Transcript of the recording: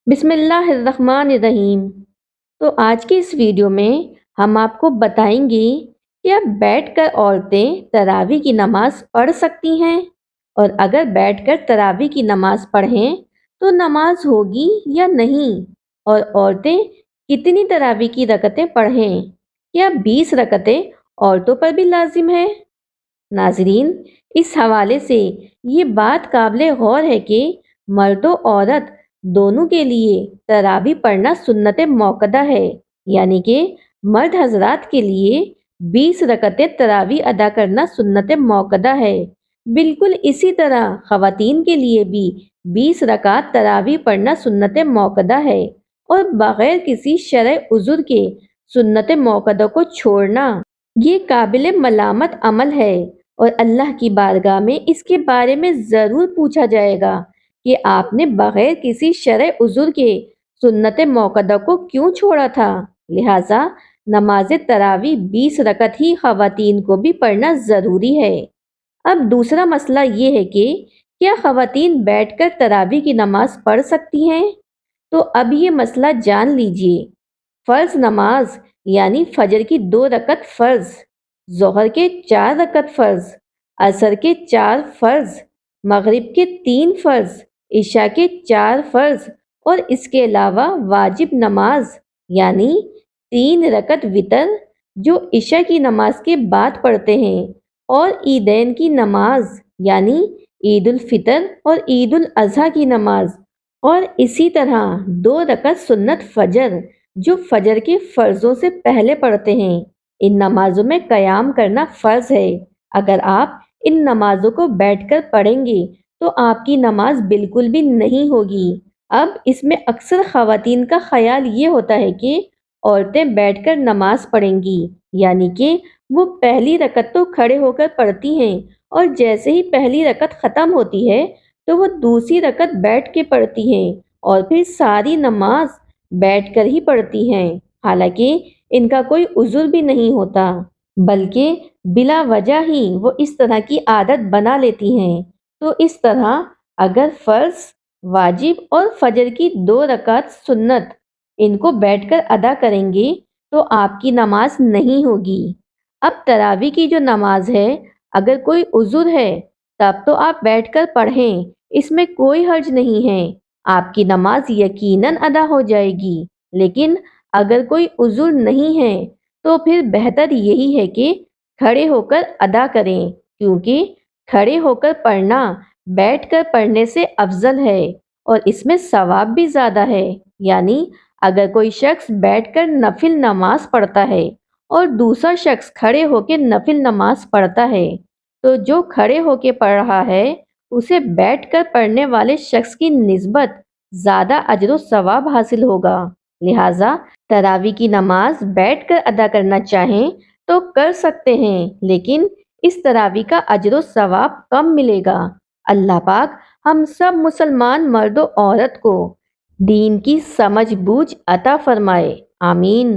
बिस्मिल्लाहिर्रहमानिर्रहीम। तो आज की इस वीडियो में हम आपको बताएंगे कि अब बैठकर औरतें तरावी की नमाज पढ़ सकती हैं, और अगर बैठकर तरावी की नमाज पढ़ें तो नमाज होगी या नहीं, और औरतें कितनी तरावी की रकतें पढ़ें, क्या 20 रकतें औरतों पर भी लाजिम है। नाजरीन, इस हवाले से ये बात काबिल गौर है कि मर्द और औरत दोनों के लिए तरावी पढ़ना सुन्नत मौकदा है, यानी कि मर्द हजरात के लिए 20 रकतें तरावी अदा करना सुन्नत मौकदा है। बिल्कुल इसी तरह खवातीन के लिए भी 20 रकात तरावी पढ़ना सुन्नत मौकदा है, और बगैर किसी शरई उज़ुर के सुन्नत मौकदा को छोड़ना ये काबिल मलामत अमल है, और अल्लाह की बारगाह में इसके बारे में ज़रूर पूछा जाएगा कि आपने बगैर किसी शरई उज़ुर के सुन्नत मौकदा को क्यों छोड़ा था। लिहाजा नमाज तरावी 20 रकत ही खवातीन को भी पढ़ना ज़रूरी है। अब दूसरा मसला ये है कि क्या खवातीन बैठकर तरावी की नमाज पढ़ सकती हैं। तो अब ये मसला जान लीजिए। फ़र्ज नमाज यानी फजर की 2 रकत फ़र्ज, ज़ोहर के 4 रकत फ़र्ज, असर के 4 फ़र्ज, मगरिब के 3 फ़र्ज, इशा के 4 फ़र्ज, और इसके अलावा वाजिब नमाज यानी 3 रकत वितर जो इशा की नमाज के बाद पढ़ते हैं, और ईदैन की नमाज यानी ईद उल फितर और ईद उल अज़हा की नमाज, और इसी तरह 2 रकत सुन्नत फजर जो फजर के फर्जों से पहले पढ़ते हैं। इन नमाजों में कयाम करना फर्ज है। अगर आप इन नमाजों को बैठकर पढ़ेंगे तो आपकी नमाज बिल्कुल भी नहीं होगी। अब इसमें अक्सर खवातीन का ख्याल ये होता है कि औरतें बैठकर नमाज पढ़ेंगी, यानी कि वो पहली रकत तो खड़े होकर पढ़ती हैं, और जैसे ही पहली रकत ख़त्म होती है तो वो दूसरी रकत बैठ के पढ़ती हैं, और फिर सारी नमाज बैठकर ही पढ़ती हैं। हालांकि इनका कोई उज़ुर भी नहीं होता, बल्कि बिला वजह ही वो इस तरह की आदत बना लेती हैं। तो इस तरह अगर फ़र्ज, वाजिब और फजर की 2 रकात सुन्नत इनको बैठकर अदा करेंगे तो आपकी नमाज नहीं होगी। अब तरावी की जो नमाज है, अगर कोई उज़ुर है तब तो आप बैठकर पढ़ें, इसमें कोई हर्ज नहीं है, आपकी नमाज यकीनन अदा हो जाएगी। लेकिन अगर कोई उज़ुर नहीं है तो फिर बेहतर यही है कि खड़े होकर अदा करें, क्योंकि खड़े होकर पढ़ना बैठकर पढ़ने से अफजल है, और इसमें सवाब भी ज़्यादा है। यानी अगर कोई शख्स बैठकर नफिल नमाज पढ़ता है और दूसरा शख्स खड़े होकर नफिल नमाज पढ़ता है, तो जो खड़े होकर पढ़ रहा है उसे बैठकर पढ़ने वाले शख्स की निस्बत ज़्यादा अजर व सवाब हासिल होगा। लिहाजा तरावी की नमाज बैठकर अदा करना चाहें तो कर सकते हैं, लेकिन इस तरावी का अजर व सवाब कम मिलेगा। अल्लाह पाक हम सब मुसलमान मर्द व औरत को दीन की समझ बूझ अता फरमाए। आमीन।